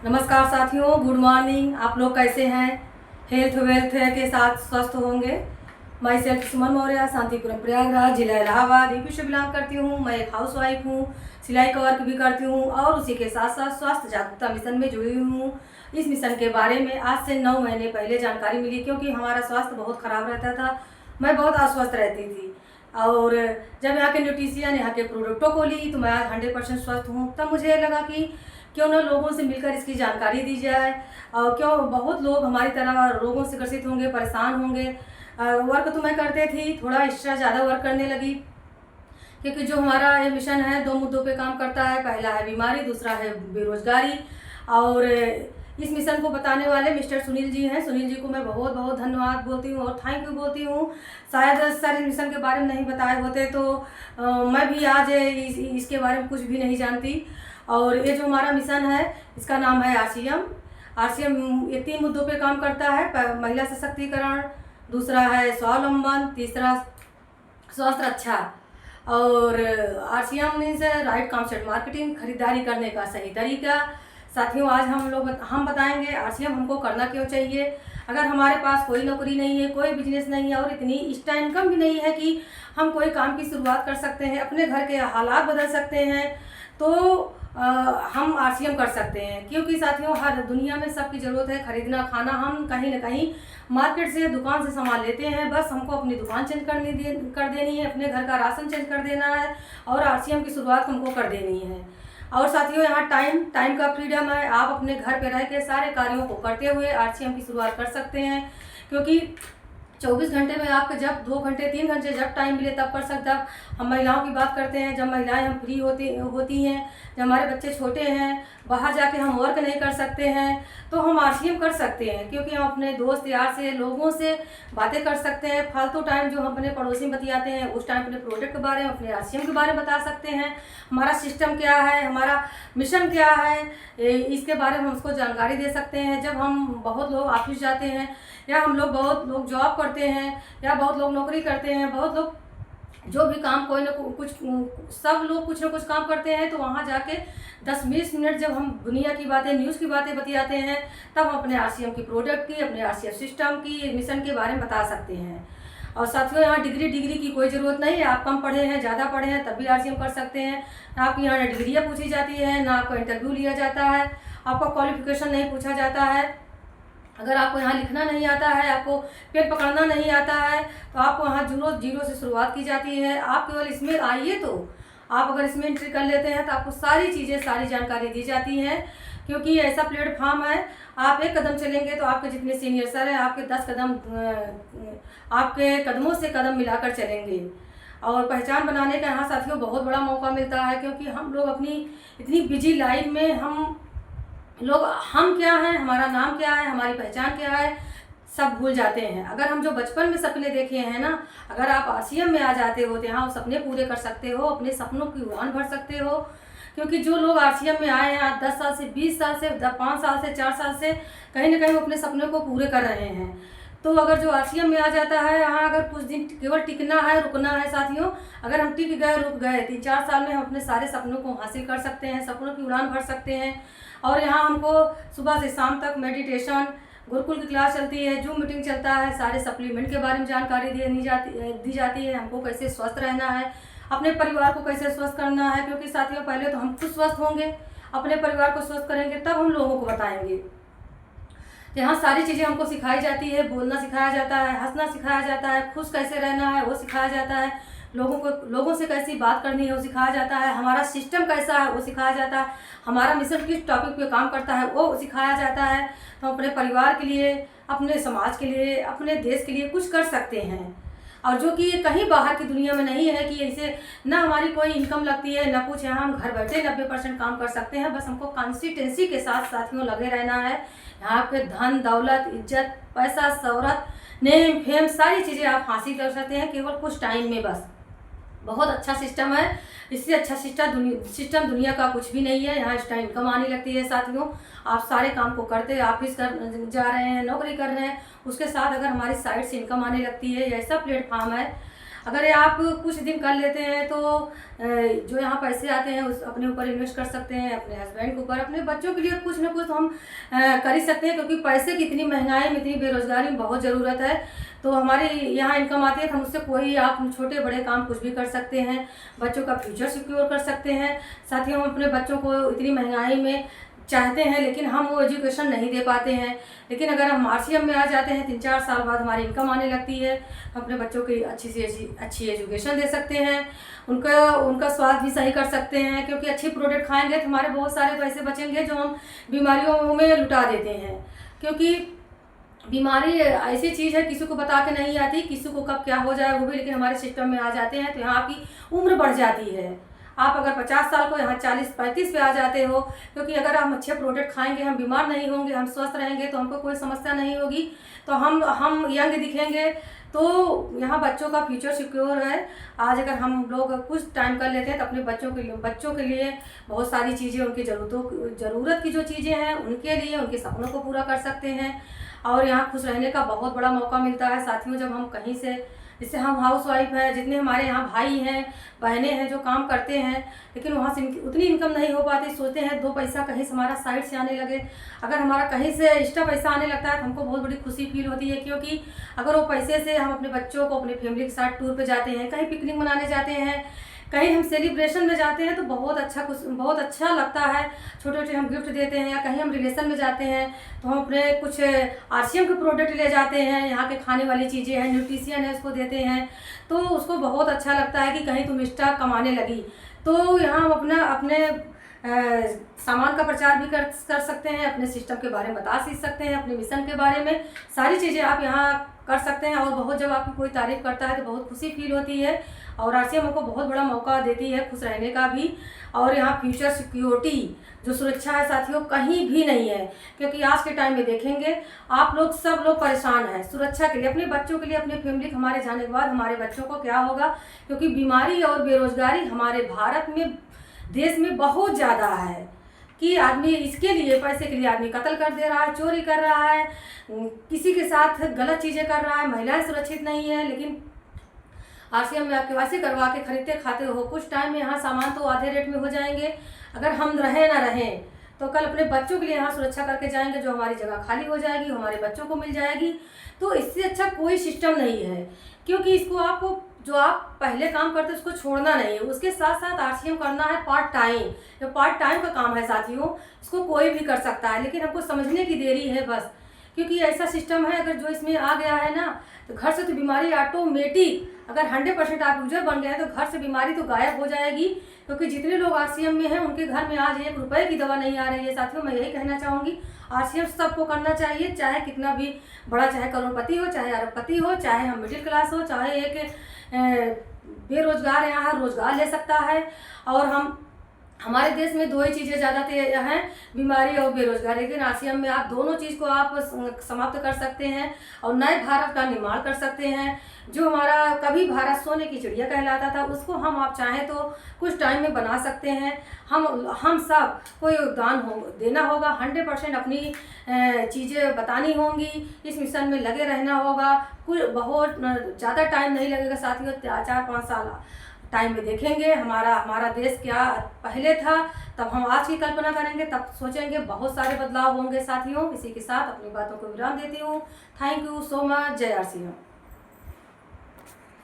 नमस्कार साथियों, good morning. आप लोग कैसे हैं? हेल्थ वेल्थ के साथ स्वस्थ होंगे। मैं सेल्फ सुमन मौर्य, शांतिपुरम प्रयागराज, जिला इलाहाबाद, यूपी से बिलोंग करती हूँ। मैं एक हाउस वाइफ हूँ, सिलाई का वर्क भी करती हूँ और उसी के साथ साथ स्वास्थ्य जागरूकता मिशन में जुड़ी हुई हूँ। इस मिशन के बारे में आज से 9 महीने पहले जानकारी मिली, क्योंकि हमारा स्वास्थ्य बहुत ख़राब रहता था। मैं बहुत अस्वस्थ रहती थी और जब यहाँ के न्यूट्रिशियन, यहाँ के प्रोडक्टों को ली तो मैं आज 100% स्वस्थ हूँ। तब मुझे लगा कि क्यों ना लोगों से मिलकर इसकी जानकारी दी जाए, और क्यों बहुत लोग हमारी तरह रोगों से ग्रसित होंगे, परेशान होंगे। वर्क तो मैं करते थी, थोड़ा एक्स्ट्रा ज़्यादा वर्क करने लगी, क्योंकि जो हमारा ये मिशन है 2 मुद्दों पे काम करता है। पहला है बीमारी, दूसरा है बेरोजगारी। और इस मिशन को बताने वाले मिस्टर सुनील जी हैं। सुनील जी को मैं बहुत बहुत धन्यवाद बोलती हूँ और थैंक यू बोलती हूँ। शायद सर इस मिशन के बारे में नहीं बताए होते तो मैं भी आज इसके बारे में कुछ भी नहीं जानती। और ये जो हमारा मिशन है इसका नाम है आरसीएम। ये 3 मुद्दों पे काम करता है। महिला सशक्तिकरण, दूसरा है स्वावलंबन, तीसरा स्वास्थ्य रक्षा। और RCM means right concept marketing, खरीदारी करने का सही तरीका। साथियों, आज हम बताएंगे आरसीएम हमको करना क्यों चाहिए। अगर हमारे पास कोई नौकरी नहीं है, कोई बिजनेस नहीं है और इतनी एक्स्ट्रा इनकम भी नहीं है कि हम कोई काम की शुरुआत कर सकते हैं, अपने घर के हालात बदल सकते हैं, तो हम आरसीएम कर सकते हैं। क्योंकि साथियों, हर दुनिया में सबकी ज़रूरत है खरीदना, खाना। हम कहीं ना कहीं मार्केट से, दुकान से सामान लेते हैं। बस हमको अपनी दुकान चेंज कर देनी है, अपने घर का राशन चेंज कर देना है और आरसीएम की शुरुआत हमको कर देनी है। और साथियों, यहाँ टाइम का फ्रीडम है। आप अपने घर पे रह के सारे कार्यों को करते हुए आरसीएम की शुरुआत कर सकते हैं, क्योंकि 24 घंटे में आपको जब 2 घंटे 3 घंटे जब टाइम मिले तब कर सकते हैं। हम महिलाओं की बात करते हैं, जब महिलाएं हम फ्री होती हैं, जब हमारे बच्चे छोटे हैं, बाहर जाके हम वर्क नहीं कर सकते हैं, तो हम आरसीएम कर सकते हैं। क्योंकि हम अपने दोस्त यार से, लोगों से बातें कर सकते हैं। फालतू टाइम जो हम अपने पड़ोसी में बतियाते हैं, उस टाइम अपने प्रोडक्ट के बारे में, अपने आरसीएम के बारे में बता सकते हैं। हमारा सिस्टम क्या है, हमारा मिशन क्या है, इसके बारे में हम उसको जानकारी दे सकते हैं। जब हम बहुत लोग ऑफिस जाते हैं, या बहुत लोग जॉब करते हैं, या बहुत लोग नौकरी करते हैं, बहुत लोग जो भी काम कोई ना कुछ, सब लोग कुछ ना कुछ काम करते हैं, तो वहाँ जाके 10-20 मिनट जब हम दुनिया की बातें, न्यूज़ की बातें बतियाते हैं, तब हम अपने आरसीएम की प्रोडक्ट की, अपने आरसीएम सिस्टम की, मिशन के बारे में बता सकते हैं। और साथियों, यहाँ डिग्री की कोई ज़रूरत नहीं है। आप कम पढ़े हैं, ज़्यादा पढ़े हैं, तब भी आरसीएम कर सकते हैं। आपकी यहाँ डिग्रियाँ पूछी जाती है, ना आपका इंटरव्यू लिया जाता है, आपका क्वालिफिकेशन नहीं पूछा जाता है। अगर आपको यहाँ लिखना नहीं आता है, आपको पेन पकड़ना नहीं आता है, तो आपको यहाँ जीरो से शुरुआत की जाती है। आप केवल इसमें आइए, तो आप अगर इसमें एंट्री कर लेते हैं तो आपको सारी चीज़ें, सारी जानकारी दी जाती हैं। क्योंकि ऐसा प्लेटफॉर्म है, आप एक कदम चलेंगे तो आपके जितने सीनियर सर हैं, आपके 10 कदम आपके कदमों से कदम मिलाकर चलेंगे। और पहचान बनाने का यहाँ साथियों बहुत बड़ा मौका मिलता है, क्योंकि हम लोग अपनी इतनी बिजी लाइफ में हम क्या हैं, हमारा नाम क्या है, हमारी पहचान क्या है, सब भूल जाते हैं। अगर हम जो बचपन में सपने देखे हैं ना, अगर आप आरसीएम में आ जाते हो तो यहाँ सपने पूरे कर सकते हो, अपने सपनों की उड़ान भर सकते हो। क्योंकि जो लोग आरसीएम में आए हैं 10 साल से, 20 साल से, 5 साल से, 4 साल से, कहीं ना कहीं वो अपने सपनों को पूरे कर रहे हैं। तो अगर जो आरसीएम में आ जाता है, यहाँ अगर कुछ दिन केवल टिकना है, रुकना है साथियों। अगर हम टिक गए, रुक गए, 3-4 साल में हम अपने सारे सपनों को हासिल कर सकते हैं, सपनों की उड़ान भर सकते हैं। और यहाँ हमको सुबह से शाम तक मेडिटेशन, गुरुकुल की क्लास चलती है, जूम मीटिंग चलता है, सारे सप्लीमेंट के बारे में जानकारी दी जाती है। हमको कैसे स्वस्थ रहना है, अपने परिवार को कैसे स्वस्थ करना है। क्योंकि साथियों, पहले तो हम खुद स्वस्थ होंगे, अपने परिवार को स्वस्थ करेंगे, तब हम लोगों को बताएंगे। यहाँ सारी चीज़ें हमको सिखाई जाती है। बोलना सिखाया जाता है, हंसना सिखाया जाता है, खुश कैसे रहना है वो सिखाया जाता है, लोगों से कैसी बात करनी है वो सिखाया जाता है, हमारा सिस्टम कैसा है वो सिखाया जाता है, हमारा मिशन किस टॉपिक पे काम करता है वो सिखाया जाता है। तो अपने परिवार के लिए, अपने समाज के लिए, अपने देश के लिए कुछ कर सकते हैं। और जो कि कहीं बाहर की दुनिया में नहीं है कि ऐसे ना हमारी कोई इनकम लगती है, ना कुछ। यहाँ हम घर बैठे 90% काम कर सकते हैं। बस हमको कंसिस्टेंसी के साथ साथियों लगे रहना है। यहाँ पे धन दौलत, इज्जत, पैसा, शोहरत, नेम फेम, सारी चीज़ें आप हासिल कर सकते हैं केवल कुछ टाइम में। बस बहुत अच्छा सिस्टम है। इससे अच्छा सिस्टम दुनिया का कुछ भी नहीं है। यहाँ एक्स्ट्रा इनकम आने लगती है साथियों। आप सारे काम को करते, ऑफिस जा रहे हैं, नौकरी कर रहे हैं, उसके साथ अगर हमारी साइड से इनकम आने लगती है, ऐसा प्लेटफॉर्म है। अगर ये आप कुछ दिन कर लेते हैं तो जो यहाँ पैसे आते हैं उस अपने ऊपर इन्वेस्ट कर सकते हैं, अपने हस्बैंड के ऊपर, अपने बच्चों के लिए कुछ ना कुछ हम कर ही सकते हैं, क्योंकि पैसे की इतनी महंगाई में, इतनी बेरोजगारी में बहुत ज़रूरत है। तो हमारी यहाँ इनकम आती है तो हम उससे कोई आप छोटे बड़े काम कुछ भी कर सकते हैं, बच्चों का फ्यूचर सिक्योर कर सकते हैं। साथ ही हम अपने बच्चों को इतनी महंगाई में चाहते हैं लेकिन हम वो एजुकेशन नहीं दे पाते हैं, लेकिन अगर हम आरसीएम में आ जाते हैं 3-4 साल बाद हमारी इनकम आने लगती है, हम अपने बच्चों की अच्छी से अच्छी एजुकेशन दे सकते हैं, उनका स्वास्थ्य भी सही कर सकते हैं, क्योंकि अच्छी प्रोडक्ट खाएंगे तो हमारे बहुत सारे पैसे बचेंगे जो हम बीमारियों में लुटा देते हैं। क्योंकि बीमारी ऐसी चीज़ है किसी को बता के नहीं आती, किसी को कब क्या हो जाए वो भी, लेकिन हमारे सिस्टम में आ जाते हैं तो यहाँ आपकी उम्र बढ़ जाती है। आप अगर 50 साल को यहाँ 40-35 पे आ जाते हो, क्योंकि अगर हम अच्छे प्रोडक्ट खाएंगे, हम बीमार नहीं होंगे, हम स्वस्थ रहेंगे तो हमको कोई समस्या नहीं होगी, तो हम यंग दिखेंगे, तो यहाँ बच्चों का फ्यूचर सिक्योर है। आज अगर हम लोग कुछ टाइम कर लेते हैं तो अपने बच्चों के लिए बहुत सारी चीज़ें, उनकी ज़रूरत की जो चीज़ें हैं उनके लिए, उनके सपनों को पूरा कर सकते हैं और यहाँ खुश रहने का बहुत बड़ा मौका मिलता है। साथियों, जब हम कहीं से, जैसे हम हाउस वाइफ हैं, जितने हमारे यहाँ भाई हैं बहनें हैं जो काम करते हैं, लेकिन वहाँ से उतनी इनकम नहीं हो पाती, सोचते हैं 2 पैसा कहीं से हमारा साइड से आने लगे। अगर हमारा कहीं से एक्स्ट्रा पैसा आने लगता है तो हमको बहुत बड़ी खुशी फील होती है, क्योंकि अगर वो पैसे से हम अपने बच्चों को, अपनी फैमिली के साथ टूर पे जाते हैं, कहीं पिकनिक मनाने जाते हैं, कहीं हम सेलिब्रेशन में जाते हैं तो बहुत अच्छा लगता है। छोटे छोटे हम गिफ्ट देते हैं, या कहीं हम रिलेशन में जाते हैं तो हम अपने कुछ आरसीएम के प्रोडक्ट ले जाते हैं, यहाँ के खाने वाली चीज़ें हैं, न्यूट्रिशियन है, उसको देते हैं, तो उसको बहुत अच्छा लगता है कि कहीं तुम एक्स्ट्रा कमाने लगी। तो यहाँ हम अपने सामान का प्रचार भी कर सकते हैं, अपने सिस्टम के बारे में बता सीख सकते हैं, अपने मिशन के बारे में सारी चीज़ें आप यहाँ कर सकते हैं। और बहुत जब आपकी कोई तारीफ़ करता है तो बहुत खुशी फील होती है, और आरसीएम हमको बहुत बड़ा मौका देती है खुश रहने का भी। और यहाँ फ्यूचर सिक्योरिटी जो सुरक्षा है साथियों कहीं भी नहीं है, क्योंकि आज के टाइम में देखेंगे आप लोग सब लोग परेशान हैं सुरक्षा के लिए, अपने बच्चों के लिए, अपने फैमिली के, हमारे जाने के बाद हमारे बच्चों को क्या होगा, क्योंकि बीमारी और बेरोजगारी हमारे भारत में, देश में बहुत ज़्यादा है कि आदमी इसके लिए, पैसे के लिए आदमी कत्ल कर दे रहा है, चोरी कर रहा है, किसी के साथ गलत चीज़ें कर रहा है, महिलाएं सुरक्षित नहीं है। लेकिन आरसीएम में आप केवाईसी करवा के खरीदते खाते हो, कुछ टाइम में यहाँ सामान तो आधे रेट में हो जाएंगे। अगर हम रहें ना रहें तो कल अपने बच्चों के लिए यहाँ सुरक्षा करके जाएंगे, जो हमारी जगह खाली हो जाएगी हमारे बच्चों को मिल जाएगी। तो इससे अच्छा कोई सिस्टम नहीं है, क्योंकि इसको आपको, जो आप पहले काम करते उसको छोड़ना नहीं है, उसके साथ साथ आरसीएम करना है पार्ट टाइम। जो पार्ट टाइम का काम है साथियों, इसको कोई भी कर सकता है, लेकिन हमको समझने की देरी है बस, क्योंकि ऐसा सिस्टम है अगर जो इसमें आ गया है ना, तो घर से तो बीमारी ऑटोमेटिक, अगर 100% आप यूजर बन गए हैं तो घर से बीमारी तो गायब हो जाएगी। क्योंकि जितने लोग आरसीएम में हैं उनके घर में आज 1 रुपए की दवा नहीं आ रही है। साथियों, मैं यही कहना चाहूँगी, आरसीएम सबको करना चाहिए, चाहे कितना भी बड़ा, चाहे करोड़पति हो, चाहे अरबपति हो, चाहे हम मिडिल क्लास हो, चाहे एक बेरोजगार यहाँ रोजगार ले सकता है। और हमारे देश में 2 ही चीज़ें ज़्यादा हैं, बीमारी और बेरोजगारी, लेकिन आरसीएम में आप दोनों चीज़ को आप समाप्त कर सकते हैं और नए भारत का निर्माण कर सकते हैं। जो हमारा कभी भारत सोने की चिड़िया कहलाता था, उसको हम आप चाहें तो कुछ टाइम में बना सकते हैं। हम सब को योगदान देना होगा, 100% अपनी चीज़ें बतानी होंगी, इस मिशन में लगे रहना होगा। कुछ बहुत ज़्यादा टाइम नहीं लगेगा साथियों, 4-5 साल टाइम में देखेंगे हमारा देश क्या पहले था, तब हम आज की कल्पना करेंगे, तब सोचेंगे बहुत सारे बदलाव होंगे साथियों। इसी के साथ अपनी बातों को विराम देती हूँ। Thank you so much. जय आरसीएम।